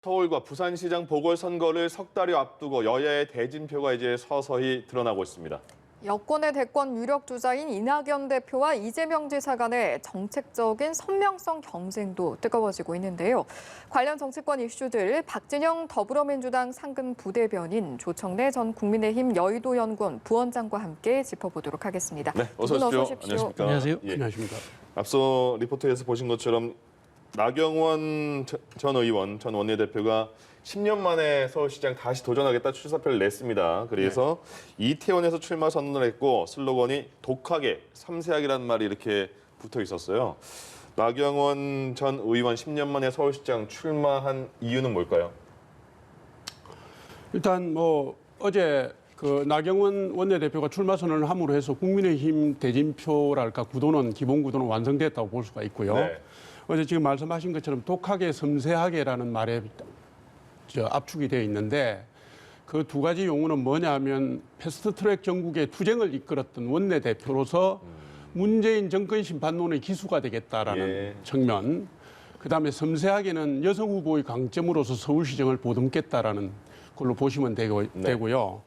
서울과 부산시장 보궐선거를 석 달여 앞두고 여야의 대진표가 이제 서서히 드러나고 있습니다. 여권의 대권 유력 주자인 이낙연 대표와 이재명 지사 간의 정책적인 선명성 경쟁도 뜨거워지고 있는데요. 관련 정치권 이슈들 박진영 더불어민주당 상근 부대변인, 조청래 전 국민의힘 여의도연구원 부원장과 함께 짚어보도록 하겠습니다. 네, 어서 오십시오. 안녕하십니까? 안녕하세요. 예. 안녕하십니까? 앞서 리포트에서 보신 것처럼 나경원 전 의원, 전 원내대표가 10년 만에 서울시장 다시 도전하겠다 출사표를 냈습니다. 그래서 이태원에서 출마 선언을 했고 슬로건이 독하게, 섬세하게라는 말이 이렇게 붙어 있었어요. 나경원 전 의원 10년 만에 서울시장 출마한 이유는 뭘까요? 일단 어제 그 나경원 원내대표가 출마 선언을 함으로 해서 국민의힘 대진표랄까 기본 구도는 완성됐다고 볼 수가 있고요. 네. 어제 지금 말씀하신 것처럼 독하게, 섬세하게라는 말에 압축이 되어 있는데 그 두 가지 용어는 뭐냐면 패스트트랙 전국의 투쟁을 이끌었던 원내대표로서 문재인 정권 심판론의 기수가 되겠다라는 측면, 그다음에 섬세하게는 여성 후보의 강점으로서 서울시정을 보듬겠다라는 걸로 보시면 되고요.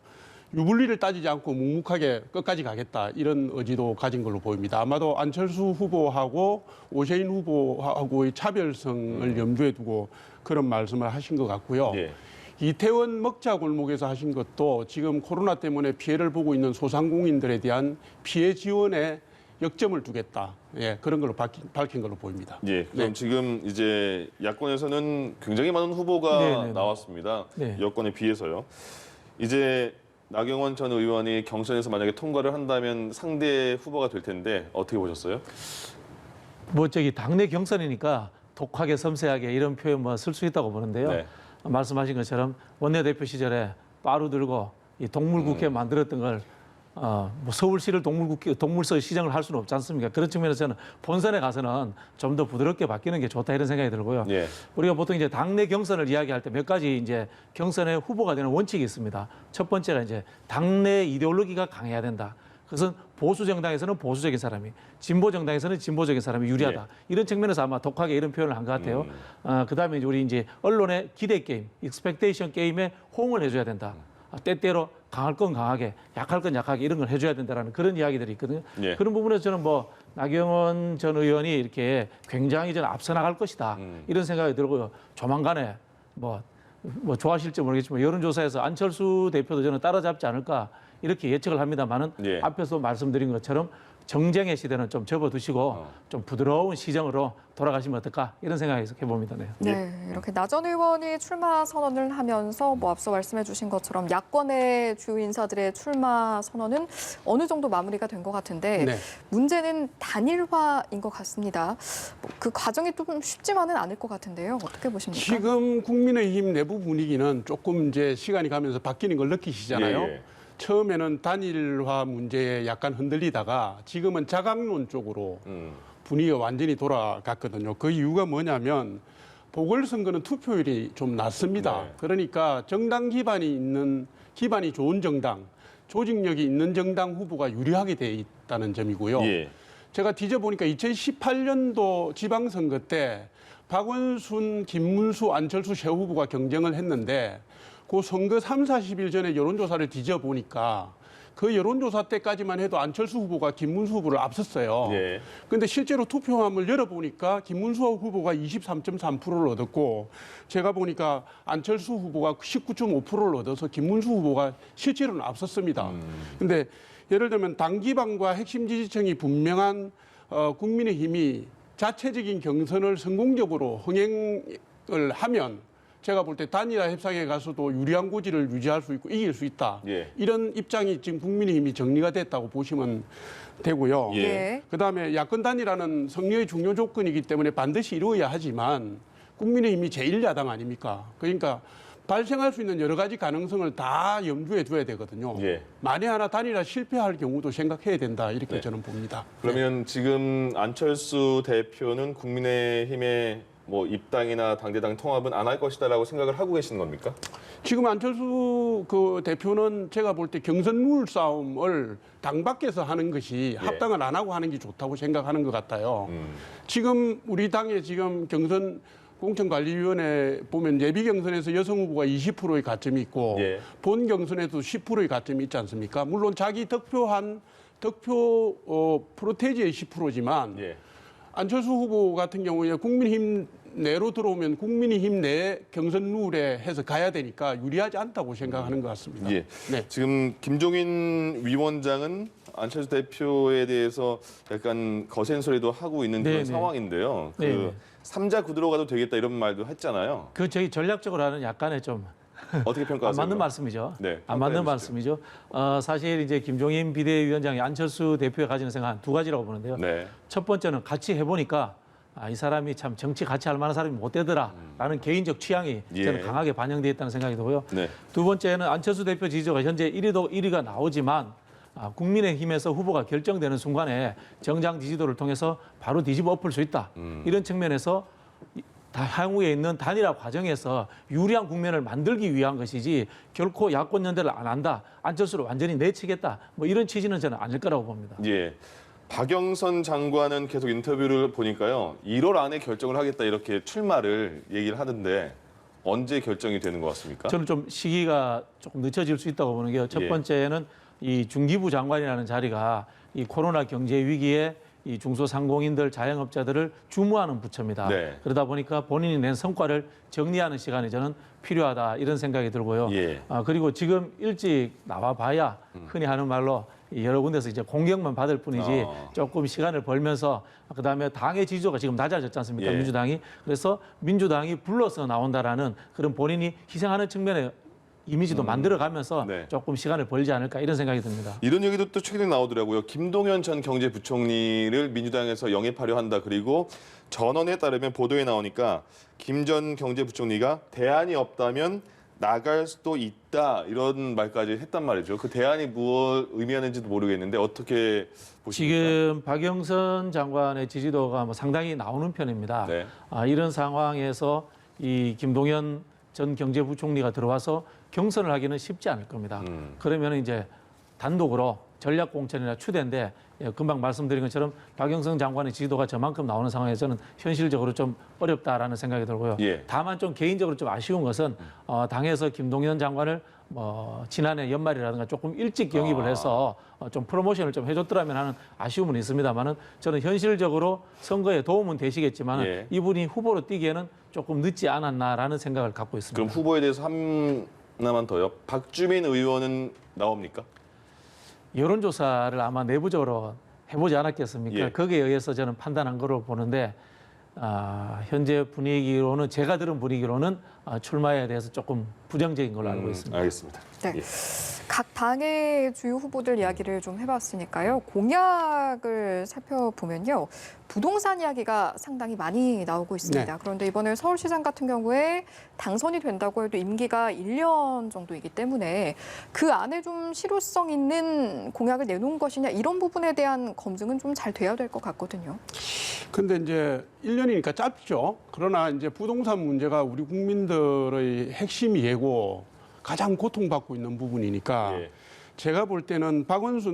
유불리를 따지지 않고 묵묵하게 끝까지 가겠다, 이런 의지도 가진 걸로 보입니다. 아마도 안철수 후보하고 오세훈 후보하고의 차별성을 염두에 두고 그런 말씀을 하신 것 같고요. 이태원 먹자 골목에서 하신 것도 지금 코로나 때문에 피해를 보고 있는 소상공인들에 대한 피해 지원에 역점을 두겠다, 그런 걸로 밝힌 걸로 보입니다. 예, 그럼 지금 이제 야권에서는 굉장히 많은 후보가 나왔습니다. 여권에 비해서요. 이제 나경원 전 의원이 경선에서 만약에 통과를 한다면 상대 후보가 될 텐데 어떻게 보셨어요? 당내 경선이니까 독하게, 섬세하게 이런 표현 쓸 수 있다고 보는데요. 말씀하신 것처럼 원내대표 시절에 빠루 들고 이 동물국회 만들었던 걸 서울시를 동물서 시정을 할 수는 없지 않습니까? 그런 측면에서 저는 본선에 가서는 좀 더 부드럽게 바뀌는 게 좋다, 이런 생각이 들고요. 우리가 보통 이제 당내 경선을 이야기할 때 몇 가지 이제 경선에 후보가 되는 원칙이 있습니다. 첫 번째가 이제 당내 이데올로기가 강해야 된다. 그것은 보수 정당에서는 보수적인 사람이, 진보 정당에서는 진보적인 사람이 유리하다. 이런 측면에서 아마 독하게 이런 표현을 한 것 같아요. 그다음에 우리 이제 언론의 기대 게임, 익스펙테이션 게임에 호응을 해줘야 된다. 때때로 강할 건 강하게, 약할 건 약하게 이런 걸 해줘야 된다라는 그런 이야기들이 있거든요. 그런 부분에서 저는 나경원 전 의원이 이렇게 굉장히 저는 앞서 나갈 것이다, 이런 생각이 들고요. 조만간에 좋아하실지 모르겠지만 여론조사에서 안철수 대표도 저는 따라잡지 않을까, 이렇게 예측을 합니다만은 앞에서 말씀드린 것처럼 정쟁의 시대는 좀 접어두시고 좀 부드러운 시정으로 돌아가시면 어떨까, 이런 생각이 해봅니다. 이렇게 나 전 의원이 출마 선언을 하면서 앞서 말씀해 주신 것처럼 야권의 주요 인사들의 출마 선언은 어느 정도 마무리가 된 것 같은데 문제는 단일화인 것 같습니다. 그 과정이 좀 쉽지만은 않을 것 같은데요. 어떻게 보십니까? 지금 국민의힘 내부 분위기는 조금 이제 시간이 가면서 바뀌는 걸 느끼시잖아요. 처음에는 단일화 문제에 약간 흔들리다가 지금은 자강론 쪽으로 분위기가 완전히 돌아갔거든요. 그 이유가 뭐냐면 보궐선거는 투표율이 좀 낮습니다. 그러니까 정당 기반이 좋은 정당, 조직력이 있는 정당 후보가 유리하게 돼 있다는 점이고요. 제가 뒤져보니까 2018년도 지방선거 때 박원순, 김문수, 안철수 세 후보가 경쟁을 했는데 그 선거 3, 40일 전에 여론조사를 뒤져보니까 그 여론조사 때까지만 해도 안철수 후보가 김문수 후보를 앞섰어요. 그런데 실제로 투표함을 열어보니까 김문수 후보가 23.3%를 얻었고 제가 보니까 안철수 후보가 19.5%를 얻어서 김문수 후보가 실제로는 앞섰습니다. 그런데 예를 들면 당 기반과 핵심 지지층이 분명한 국민의힘이 자체적인 경선을 성공적으로 흥행을 하면 제가 볼 때 단일화 협상에 가서도 유리한 고지를 유지할 수 있고 이길 수 있다. 이런 입장이 지금 국민의힘이 정리가 됐다고 보시면 되고요. 그다음에 야권 단일화는 승리의 중요 조건이기 때문에 반드시 이루어야 하지만 국민의힘이 제1야당 아닙니까? 그러니까 발생할 수 있는 여러 가지 가능성을 다 염두에 둬야 되거든요. 만에 하나 단일화 실패할 경우도 생각해야 된다, 이렇게 저는 봅니다. 그러면 지금 안철수 대표는 국민의힘의 입당이나 당대당 통합은 안 할 것이다라고 생각을 하고 계시는 겁니까? 지금 안철수 대표는 제가 볼 때 경선 룰 싸움을 당 밖에서 하는 것이 합당을 안 하고 하는 게 좋다고 생각하는 것 같아요. 지금 우리 당의 지금 경선 공천관리위원회 보면 예비 경선에서 여성 후보가 20%의 가점이 있고 예. 본 경선에도 10%의 가점이 있지 않습니까? 물론 자기 득표 프로테이지의 10%지만 예. 안철수 후보 같은 경우에 국민의힘 내로 들어오면 국민의힘 내 경선 룰에 해서 가야 되니까 유리하지 않다고 생각하는 것 같습니다. 예. 네. 지금 김종인 위원장은 안철수 대표에 대해서 약간 거센 소리도 하고 있는 그런 네네. 상황인데요. 그 네네. 삼자 구도로 가도 되겠다 이런 말도 했잖아요. 그 저희 전략적으로 하는 약간의 좀 어떻게 안 평가하세요? 맞는 말씀이죠. 네, 안 맞는 평가해 말씀이죠. 사실 이제 김종인 비대위원장이 안철수 대표가 가지는 생각 한 두 가지라고 보는데요. 네. 첫 번째는 같이 해보니까 이 사람이 참 정치 같이 할 만한 사람이 못 되더라라는 개인적 취향이 예. 저는 강하게 반영되어 있다는 생각이 들고요. 네. 두 번째는 안철수 대표 지지도가 현재 1위가 나오지만 국민의힘에서 후보가 결정되는 순간에 정당 지지도를 통해서 바로 뒤집어 엎을 수 있다. 이런 측면에서 향후에 있는 단일화 과정에서 유리한 국면을 만들기 위한 것이지 결코 야권 연대를 안 한다. 안철수를 완전히 내치겠다. 뭐 이런 취지는 저는 아닐 거라고 봅니다. 예. 박영선 장관은 계속 인터뷰를 보니까요. 1월 안에 결정을 하겠다 이렇게 출마를 얘기를 하는데 언제 결정이 되는 것 같습니까? 저는 좀 시기가 조금 늦춰질 수 있다고 보는 게요. 첫 예. 번째는 이 중기부 장관이라는 자리가 이 코로나 경제 위기에 이 중소상공인들, 자영업자들을 주무하는 부처입니다. 네. 그러다 보니까 본인이 낸 성과를 정리하는 시간이 저는 필요하다 이런 생각이 들고요. 예. 그리고 지금 일찍 나와봐야 흔히 하는 말로 여러 군데서 이제 공격만 받을 뿐이지 조금 시간을 벌면서 그다음에 당의 지지도가 지금 낮아졌지 않습니까? 예. 민주당이. 그래서 민주당이 불러서 나온다라는 그런 본인이 희생하는 측면에 이미지도 만들어가면서 네. 조금 시간을 벌지 않을까 이런 생각이 듭니다. 이런 얘기도 또 최근에 나오더라고요. 김동연 전 경제부총리를 민주당에서 영입하려 한다. 그리고 전언에 따르면 보도에 나오니까 김 전 경제부총리가 대안이 없다면 나갈 수도 있다. 이런 말까지 했단 말이죠. 그 대안이 무엇 의미하는지도 모르겠는데 어떻게 보십니까? 지금 박영선 장관의 지지도가 뭐 상당히 나오는 편입니다. 네. 이런 상황에서 이 김동연 전 경제부총리가 들어와서 경선을 하기는 쉽지 않을 겁니다. 그러면 이제 단독으로 전략공천이나 추대인데 금방 말씀드린 것처럼 박영선 장관의 지지도가 저만큼 나오는 상황에서는 현실적으로 좀 어렵다라는 생각이 들고요. 예. 다만 좀 개인적으로 좀 아쉬운 것은 당에서 김동연 장관을 지난해 연말이라든가 조금 일찍 영입을 해서 좀 프로모션을 좀 해줬더라면 하는 아쉬움은 있습니다만은 저는 현실적으로 선거에 도움은 되시겠지만 예. 이분이 후보로 뛰기에는 조금 늦지 않았나라는 생각을 갖고 있습니다. 그럼 후보에 대해서 하나만 더요. 박주민 의원은 나옵니까? 여론조사를 아마 내부적으로 해보지 않았겠습니까? 예. 거기에 의해서 저는 판단한 거로 보는데 현재 분위기로는 제가 들은 분위기로는 출마에 대해서 조금 부정적인 걸로 알고 있습니다. 알겠습니다. 네. 예. 각 당의 주요 후보들 이야기를 좀 해봤으니까요. 공약을 살펴보면요. 부동산 이야기가 상당히 많이 나오고 있습니다. 네. 그런데 이번에 서울시장 같은 경우에 당선이 된다고 해도 임기가 1년 정도이기 때문에 그 안에 좀 실효성 있는 공약을 내놓은 것이냐 이런 부분에 대한 검증은 좀 잘 돼야 될 것 같거든요. 근데 이제 1년이니까 짧죠. 그러나 이제 부동산 문제가 우리 국민들의 핵심 예고 가장 고통받고 있는 부분이니까 예. 제가 볼 때는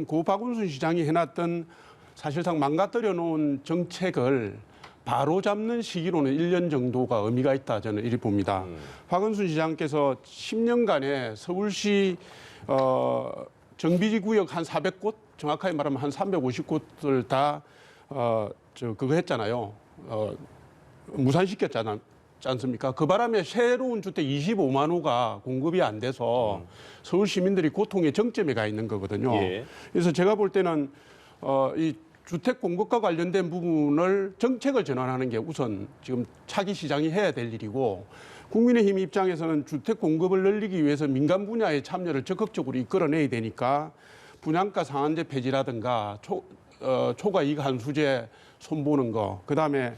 고 박원순 시장이 해놨던 사실상 망가뜨려 놓은 정책을 바로 잡는 시기로는 1년 정도가 의미가 있다 저는 이리 봅니다. 박원순 시장께서 10년간에 서울시 정비지 구역 한 400곳, 정확하게 말하면 한 350곳을 다 그거 했잖아요. 무산시켰지 않습니까? 그 바람에 새로운 주택 25만 호가 공급이 안 돼서 서울 시민들이 고통의 정점에 가 있는 거거든요. 예. 그래서 제가 볼 때는 이 주택 공급과 관련된 부분을 정책을 전환하는 게 우선 지금 차기 시장이 해야 될 일이고 국민의힘 입장에서는 주택 공급을 늘리기 위해서 민간 분야의 참여를 적극적으로 이끌어내야 되니까 분양가 상한제 폐지라든가 초과이익 환수제 손보는 거, 그다음에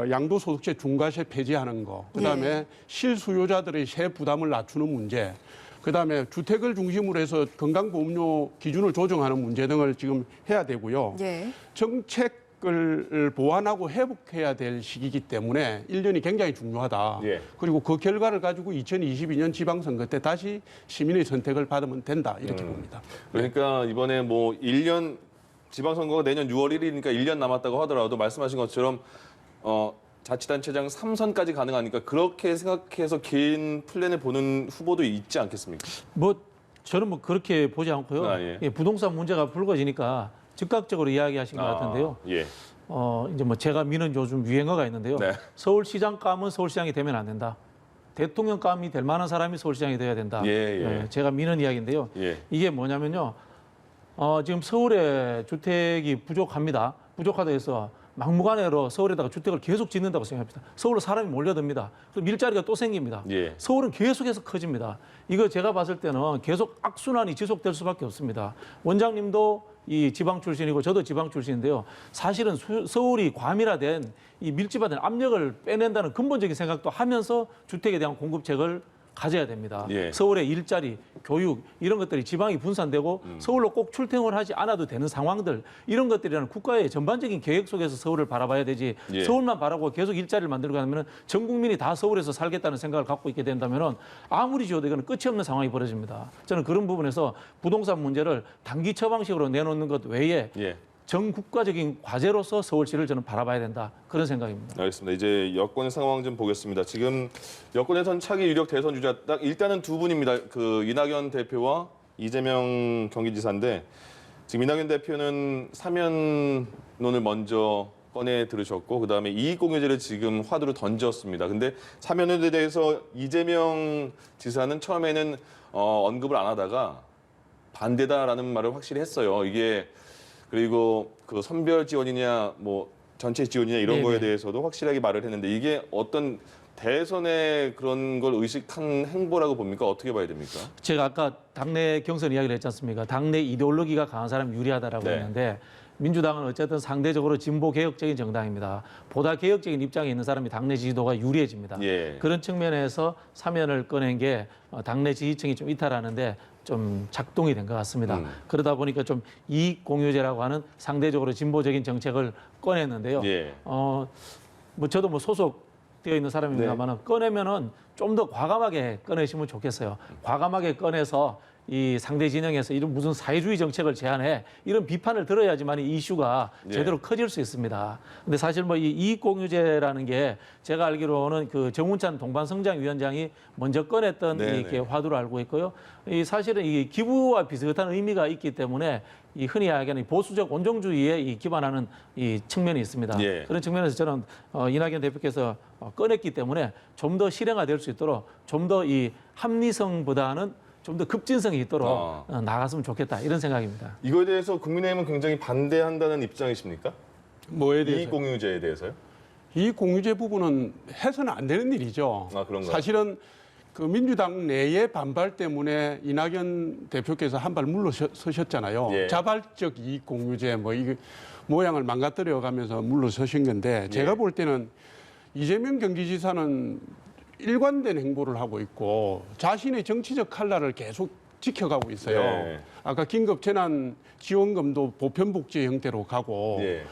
양도소득세 중과세 폐지하는 거, 그다음에 실수요자들의 세 부담을 낮추는 문제, 그다음에 주택을 중심으로 해서 건강보험료 기준을 조정하는 문제 등을 지금 해야 되고요. 예. 정책을 보완하고 회복해야 될 시기이기 때문에 1년이 굉장히 중요하다. 예. 그리고 그 결과를 가지고 2022년 지방선거 때 다시 시민의 선택을 받으면 된다. 이렇게 봅니다. 그러니까 이번에 뭐 1년 지방선거가 내년 6월 1일이니까 1년 남았다고 하더라도 말씀하신 것처럼 자치단체장 3선까지 가능하니까 그렇게 생각해서 긴 플랜을 보는 후보도 있지 않겠습니까? 뭐 저는 뭐 그렇게 보지 않고요. 아, 예. 예, 부동산 문제가 불거지니까 즉각적으로 이야기하신 것 같은데요. 예. 이제 뭐 제가 미는 요즘 유행어가 있는데요. 네. 서울시장 감은 서울시장이 되면 안 된다. 대통령 감이 될 만한 사람이 서울시장이 돼야 된다. 예. 제가 미는 이야기인데요. 예. 이게 뭐냐면요. 지금 서울에 주택이 부족합니다. 부족하다 해서 막무가내로 서울에다가 주택을 계속 짓는다고 생각합니다. 서울로 사람이 몰려듭니다. 그럼 일자리가 또 생깁니다. 예. 서울은 계속해서 커집니다. 이거 제가 봤을 때는 계속 악순환이 지속될 수밖에 없습니다. 원장님도 이 지방 출신이고 저도 지방 출신인데요. 사실은 서울이 과밀화된 이 밀집화된 압력을 빼낸다는 근본적인 생각도 하면서 주택에 대한 공급책을 가져야 됩니다. 예. 서울의 일자리, 교육 이런 것들이 지방이 분산되고 서울로 꼭 출퇴근을 하지 않아도 되는 상황들 이런 것들이라는 국가의 전반적인 계획 속에서 서울을 바라봐야 되지 예. 서울만 바라고 계속 일자리를 만들고 하면 전 국민이 다 서울에서 살겠다는 생각을 갖고 있게 된다면 아무리 지어도 이거는 끝이 없는 상황이 벌어집니다. 저는 그런 부분에서 부동산 문제를 단기 처방식으로 내놓는 것 외에 예. 전 국가적인 과제로서 서울시를 저는 바라봐야 된다. 그런 생각입니다. 알겠습니다. 이제 여권 상황 좀 보겠습니다. 지금 여권에선 차기 유력 대선 주자 딱 일단은 두 분입니다. 그 이낙연 대표와 이재명 경기지사인데 지금 이낙연 대표는 사면론을 먼저 꺼내 들으셨고 그다음에 이익공유제를 지금 화두로 던졌습니다. 근데 사면론에 대해서 이재명 지사는 처음에는 언급을 안 하다가 반대다라는 말을 확실히 했어요. 이게 그리고 그 선별 지원이냐 뭐 전체 지원이냐 이런 네네. 거에 대해서도 확실하게 말을 했는데 이게 어떤 대선에 그런 걸 의식한 행보라고 봅니까? 어떻게 봐야 됩니까? 제가 아까 당내 경선 이야기를 했지 않습니까? 당내 이데올로기가 강한 사람이 유리하다라고 네. 했는데 민주당은 어쨌든 상대적으로 진보 개혁적인 정당입니다. 보다 개혁적인 입장에 있는 사람이 당내 지지도가 유리해집니다. 예. 그런 측면에서 사면을 꺼낸 게 당내 지지층이 좀 이탈하는데 좀 작동이 된 것 같습니다. 그러다 보니까 좀 이익 공유제라고 하는 상대적으로 진보적인 정책을 꺼냈는데요. 예. 뭐 저도 뭐 소속되어 있는 사람입니다만은 꺼내면은 좀 더 과감하게 꺼내시면 좋겠어요. 과감하게 꺼내서 이 상대 진영에서 이런 무슨 사회주의 정책을 제안해 이런 비판을 들어야지만 이 이슈가 예. 제대로 커질 수 있습니다. 근데 사실 뭐 이 이익공유제라는 게 제가 알기로는 그 정운찬 동반성장위원장이 먼저 꺼냈던 네네. 이렇게 화두를 알고 있고요. 이 사실은 이 기부와 비슷한 의미가 있기 때문에 이 흔히 이야기하는 보수적 온정주의에 이 기반하는 이 측면이 있습니다. 예. 그런 측면에서 저는 이낙연 대표께서 꺼냈기 때문에 좀 더 실행화될 수 있도록 좀 더 이 합리성보다는 좀 더 급진성이 있도록 나갔으면 좋겠다 이런 생각입니다. 이거에 대해서 국민의힘은 굉장히 반대한다는 입장이십니까? 뭐에 대해서? 이익공유제에 대해서요? 이 공유제 부분은 해서는 안 되는 일이죠. 아, 그런가요? 사실은 그 민주당 내의 반발 때문에 이낙연 대표께서 한 발 물러서셨잖아요. 예. 자발적 이익 공유제 뭐 이 모양을 망가뜨려 가면서 물러서신 건데 제가 예. 볼 때는 이재명 경기지사는 일관된 행보를 하고 있고 자신의 정치적 칼날을 계속 지켜가고 있어요. 예. 아까 긴급 재난 지원금도 보편복지 형태로 가고 예.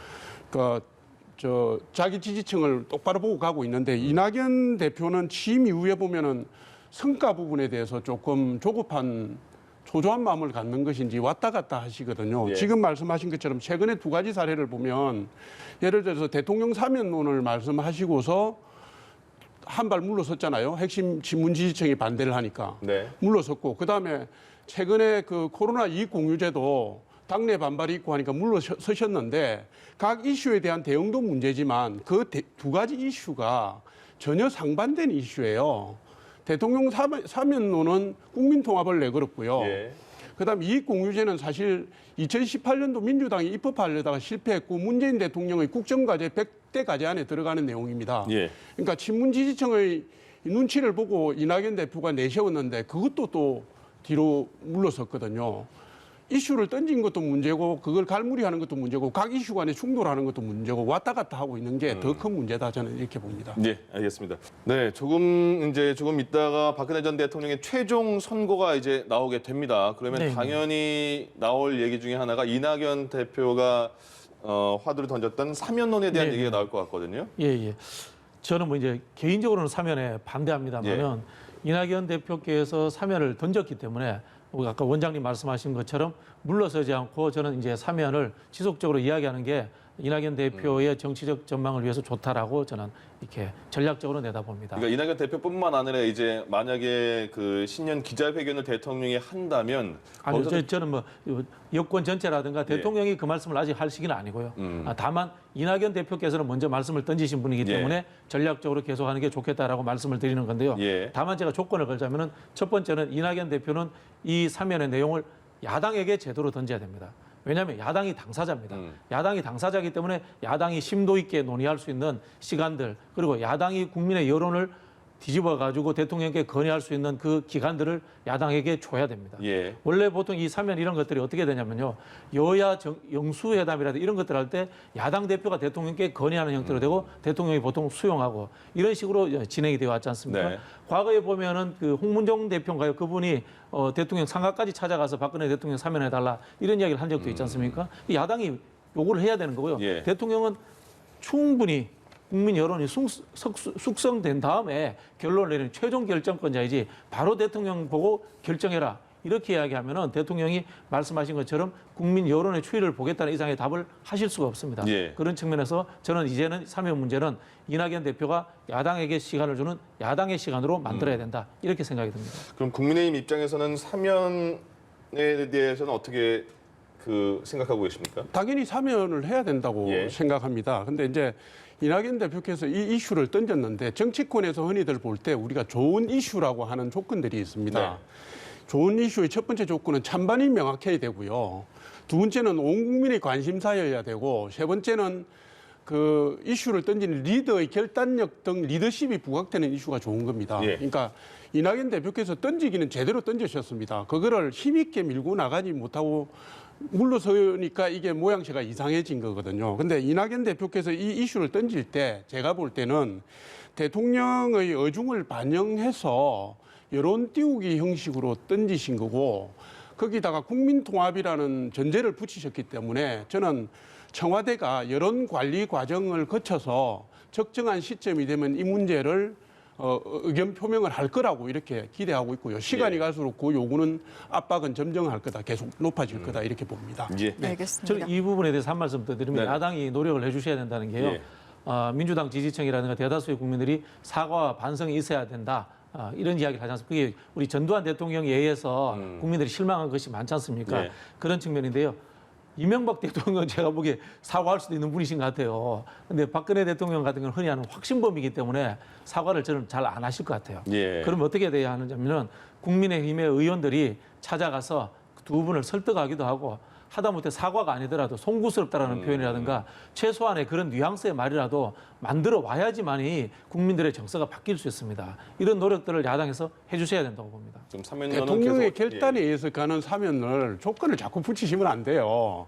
자기 지지층을 똑바로 보고 가고 있는데 이낙연 대표는 취임 이후에 보면은 성과 부분에 대해서 조금 조급한 초조한 마음을 갖는 것인지 왔다 갔다 하시거든요. 예. 지금 말씀하신 것처럼 최근에 두 가지 사례를 보면 예를 들어서 대통령 사면론을 말씀하시고서 한 발 물러섰잖아요. 핵심 친문 지지층이 반대를 하니까 네. 물러섰고 그다음에 최근에 그 코로나 이익 공유제도 당내 반발이 있고 하니까 물러서셨는데 각 이슈에 대한 대응도 문제지만 그 두 가지 이슈가 전혀 상반된 이슈예요. 대통령 사면론은 국민 통합을 내걸었고요. 예. 그다음 이익 공유제는 사실 2018년도 민주당이 입법하려다가 실패했고 문재인 대통령의 국정과제 100대 과제 안에 들어가는 내용입니다. 예. 그러니까 친문 지지층의 눈치를 보고 이낙연 대표가 내세웠는데 그것도 또 뒤로 물러섰거든요. 이슈를 던진 것도 문제고 그걸 갈무리하는 것도 문제고 각 이슈 간에 충돌하는 것도 문제고 왔다 갔다 하고 있는 게 더 큰 문제다 저는 이렇게 봅니다. 네, 알겠습니다. 네, 조금 있다가 박근혜 전 대통령의 최종 선고가 이제 나오게 됩니다. 그러면 네. 당연히 나올 얘기 중에 하나가 이낙연 대표가 화두를 던졌던 사면론에 대한 네. 얘기가 나올 것 같거든요. 예. 저는 뭐 이제 개인적으로는 사면에 반대합니다만은 이낙연 대표께서 사면을 던졌기 때문에 아까 원장님 말씀하신 것처럼 물러서지 않고 저는 이제 사면을 지속적으로 이야기하는 게 이낙연 대표의 정치적 전망을 위해서 좋다라고 저는 이렇게 전략적으로 내다봅니다. 그러니까 이낙연 대표뿐만 아니라 이제 만약에 그 신년 기자회견을 대통령이 한다면 아니, 거기서 저는 뭐 여권 전체라든가 대통령이 그 말씀을 아직 할 시기는 아니고요. 다만 이낙연 대표께서는 먼저 말씀을 던지신 분이기 때문에 전략적으로 계속하는 게 좋겠다라고 말씀을 드리는 건데요. 다만 제가 조건을 걸자면은 첫 번째는 이낙연 대표는 이 사면의 내용을 야당에게 제대로 던져야 됩니다. 왜냐하면 야당이 당사자입니다. 야당이 당사자이기 때문에 야당이 심도 있게 논의할 수 있는 시간들 그리고 야당이 국민의 여론을 뒤집어가지고 대통령께 건의할 수 있는 그 기간들을 야당에게 줘야 됩니다. 원래 보통 이 사면 이런 것들이 어떻게 되냐면요. 여야 영수회담이라든지 이런 것들 할 때 야당 대표가 대통령께 건의하는 형태로 되고 대통령이 보통 수용하고 이런 식으로 진행이 되어 왔지 않습니까? 과거에 보면은 그 홍문종 대표인가요? 그분이 대통령 상가까지 찾아가서 박근혜 대통령 사면해달라 이런 이야기를 한 적도 있지 않습니까? 이 야당이 요구를 해야 되는 거고요. 대통령은 충분히 국민 여론이 숙성된 다음에 결론을 내리는 최종 결정권자이지 바로 대통령 보고 결정해라. 이렇게 이야기하면은 대통령이 말씀하신 것처럼 국민 여론의 추이를 보겠다는 이상의 답을 하실 수가 없습니다. 그런 측면에서 저는 이제는 사면 문제는 이낙연 대표가 야당에게 시간을 주는 야당의 시간으로 만들어야 된다. 이렇게 생각이 듭니다. 그럼 국민의힘 입장에서는 사면에 대해서는 어떻게 생각하고 계십니까? 당연히 사면을 해야 된다고 생각합니다. 근데 이제 이낙연 대표께서 이 이슈를 던졌는데 정치권에서 흔히들 볼 때 우리가 좋은 이슈라고 하는 조건들이 있습니다. 좋은 이슈의 첫 번째 조건은 찬반이 명확해야 되고요. 두 번째는 온 국민의 관심사여야 되고 세 번째는 그 이슈를 던지는 리더의 결단력 등 리더십이 부각되는 이슈가 좋은 겁니다. 그러니까 이낙연 대표께서 던지기는 제대로 던지셨습니다. 그거를 힘있게 밀고 나가지 못하고 물러서니까 이게 모양새가 이상해진 거거든요. 근데 이낙연 대표께서 이 이슈를 던질 때 제가 볼 때는 대통령의 의중을 반영해서 여론 띄우기 형식으로 던지신 거고 거기다가 국민통합이라는 전제를 붙이셨기 때문에 저는 청와대가 여론 관리 과정을 거쳐서 적정한 시점이 되면 이 문제를 의견 표명을 할 거라고 이렇게 기대하고 있고요. 시간이 갈수록 그 요구는 압박은 점점할 거다. 계속 높아질 거다. 이렇게 봅니다. 네, 알겠습니다. 저는 이 부분에 대해서 한 말씀 더 드리면 야당이 노력을 해 주셔야 된다는 게요. 민주당 지지층이라든가 대다수의 국민들이 사과와 반성이 있어야 된다. 이런 이야기를 하지 않습니까? 그게 우리 전두환 대통령에 의해서 국민들이 실망한 것이 많지 않습니까? 그런 측면인데요. 이명박 대통령은 제가 보기에 사과할 수도 있는 분이신 것 같아요. 근데 박근혜 대통령 같은 경우는 흔히 하는 확신범이기 때문에 사과를 저는 잘 안 하실 것 같아요. 그럼 어떻게 돼야 하느냐면 국민의힘의 의원들이 찾아가서 두 분을 설득하기도 하고 하다못해 사과가 아니더라도 송구스럽다라는 표현이라든가 최소한의 그런 뉘앙스의 말이라도 만들어 와야지만이 국민들의 정서가 바뀔 수 있습니다. 이런 노력들을 야당에서 해주셔야 된다고 봅니다. 대통령의 결단에 의해서 가는 사면을 조건을 자꾸 붙이시면 안 돼요.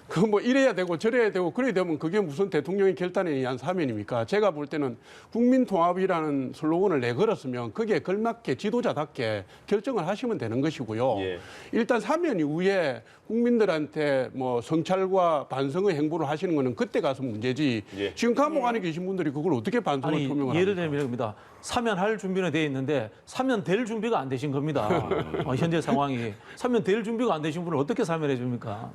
그 뭐 이래야 되고 저래야 되고 그래야 되면 그게 무슨 대통령의 결단에 의한 사면입니까? 제가 볼 때는 국민통합이라는 슬로건을 내걸었으면 거기에 걸맞게 지도자답게 결정을 하시면 되는 것이고요. 일단 사면 이후에 국민들한테 뭐 성찰과 반성의 행보를 하시는 거는 그때 가서 문제지. 지금 감옥 안에 계신 분들이 그걸 어떻게 반성을 표명을 합니까? 예를 들면 이겁니다. 사면할 준비는 돼 있는데 사면될 준비가 안 되신 겁니다. 현재 상황이. 사면될 준비가 안 되신 분을 어떻게 사면해 줍니까?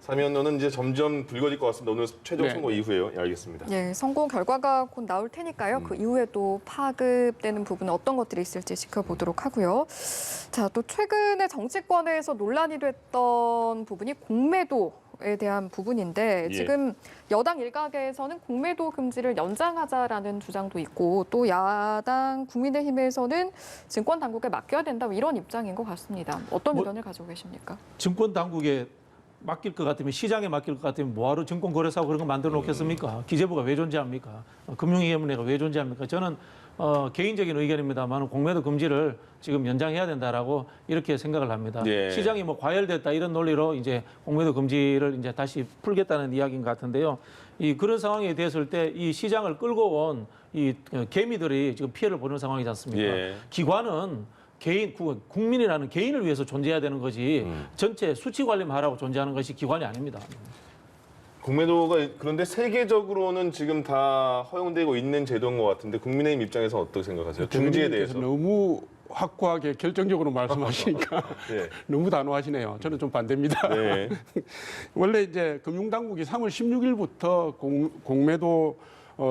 사면론은 이제 점점 불거질 것 같습니다. 오늘 최종 선고 이후에요. 알겠습니다. 선고 결과가 곧 나올 테니까요. 그 이후에 또 파급되는 부분은 어떤 것들이 있을지 지켜보도록 하고요. 자, 또 최근에 정치권에서 논란이 됐던 부분이 공매도에 대한 부분인데 지금 여당 일각에서는 공매도 금지를 연장하자라는 주장도 있고 또 야당 국민의힘에서는 증권 당국에 맡겨야 된다 이런 입장인 것 같습니다. 어떤 의견을 가지고 계십니까? 증권 당국에 맡길 것 같으면 시장에 맡길 것 같으면 뭐하러 증권거래사고 그런 거 만들어 놓겠습니까? 기재부가 왜 존재합니까? 금융위원회가 왜 존재합니까? 저는 개인적인 의견입니다만 공매도 금지를 지금 연장해야 된다라고 이렇게 생각을 합니다. 시장이 뭐 과열됐다 이런 논리로 이제 공매도 금지를 이제 다시 풀겠다는 이야기인 것 같은데요. 그런 상황에 대했을 때 이 시장을 끌고 온 이 개미들이 지금 피해를 보는 상황이지 않습니까? 기관은 국민이라는 개인을 위해서 존재해야 되는 거지 전체 수치 관리만 하라고 존재하는 것이 기관이 아닙니다. 공매도가 그런데 세계적으로는 지금 다 허용되고 있는 제도인 것 같은데 국민의힘 입장에서 어떻게 생각하세요? 중지에 대해서. 너무 확고하게 결정적으로 말씀하시니까 네. 너무 단호하시네요. 저는 좀 반대입니다. 네. 원래 이제 금융당국이 3월 16일부터 공매도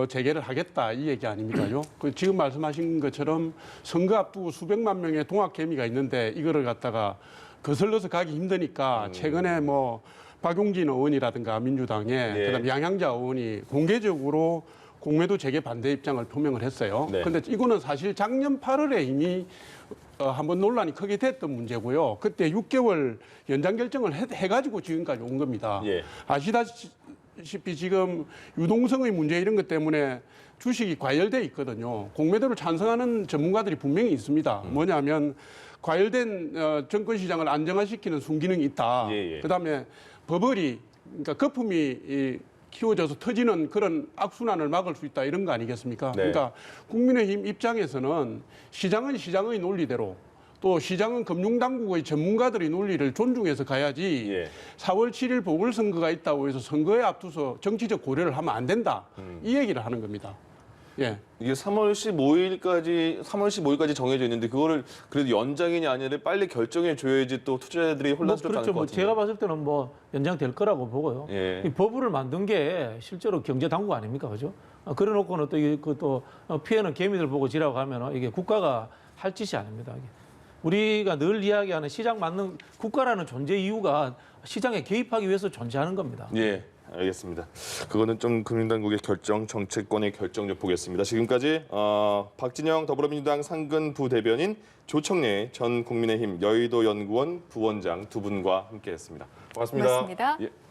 재개를 하겠다 이 얘기 아닙니까요? 그 지금 말씀하신 것처럼 선거 앞두고 수백만 명의 동학개미가 있는데 이거를 갖다가 거슬러서 가기 힘드니까 최근에 뭐 박용진 의원이라든가 민주당에 네. 그다음 양양자 의원이 공개적으로 공매도 재개 반대 입장을 표명을 했어요. 네. 그런데 이거는 사실 작년 8월에 이미 한번 논란이 크게 됐던 문제고요. 그때 6개월 연장 결정을 해가지고 지금까지 온 겁니다. 예. 아시다시피 지금 유동성의 문제 이런 것 때문에 주식이 과열돼 있거든요. 공매도를 찬성하는 전문가들이 분명히 있습니다. 뭐냐면 과열된 증권시장을 안정화시키는 순기능이 있다. 예, 예. 그다음에 버블이 그러니까 거품이 키워져서 터지는 그런 악순환을 막을 수 있다 이런 거 아니겠습니까? 네. 그러니까 국민의힘 입장에서는 시장은 시장의 논리대로 또 시장은 금융당국의 전문가들의 논리를 존중해서 가야지 예. 4월 7일 보궐선거가 있다고 해서 선거에 앞두서 정치적 고려를 하면 안 된다. 이 얘기를 하는 겁니다. 예. 이게 3월 15일까지 정해져 있는데 그거를 그래도 연장이냐 아니냐 빨리 결정해 줘야지 또 투자자들이 혼란스럽지 않을 그렇죠. 것 같은데. 제가 봤을 때는 뭐 연장될 거라고 보고요. 예. 이 버블을 만든 게 실제로 경제 당국 아닙니까, 그죠? 그래놓고는 또 이게 또 피해는 개미들 보고 지라고 하면 이게 국가가 할 짓이 아닙니다. 이게. 우리가 늘 이야기하는 시장 맞는 국가라는 존재 이유가 시장에 개입하기 위해서 존재하는 겁니다. 예, 알겠습니다. 그거는 좀 금융당국의 결정, 정책권의 결정 좀 보겠습니다. 지금까지 박진영 더불어민주당 상근 부대변인, 조청래 전 국민의힘 여의도 연구원 부원장 두 분과 함께했습니다. 고맙습니다. 고맙습니다. 예.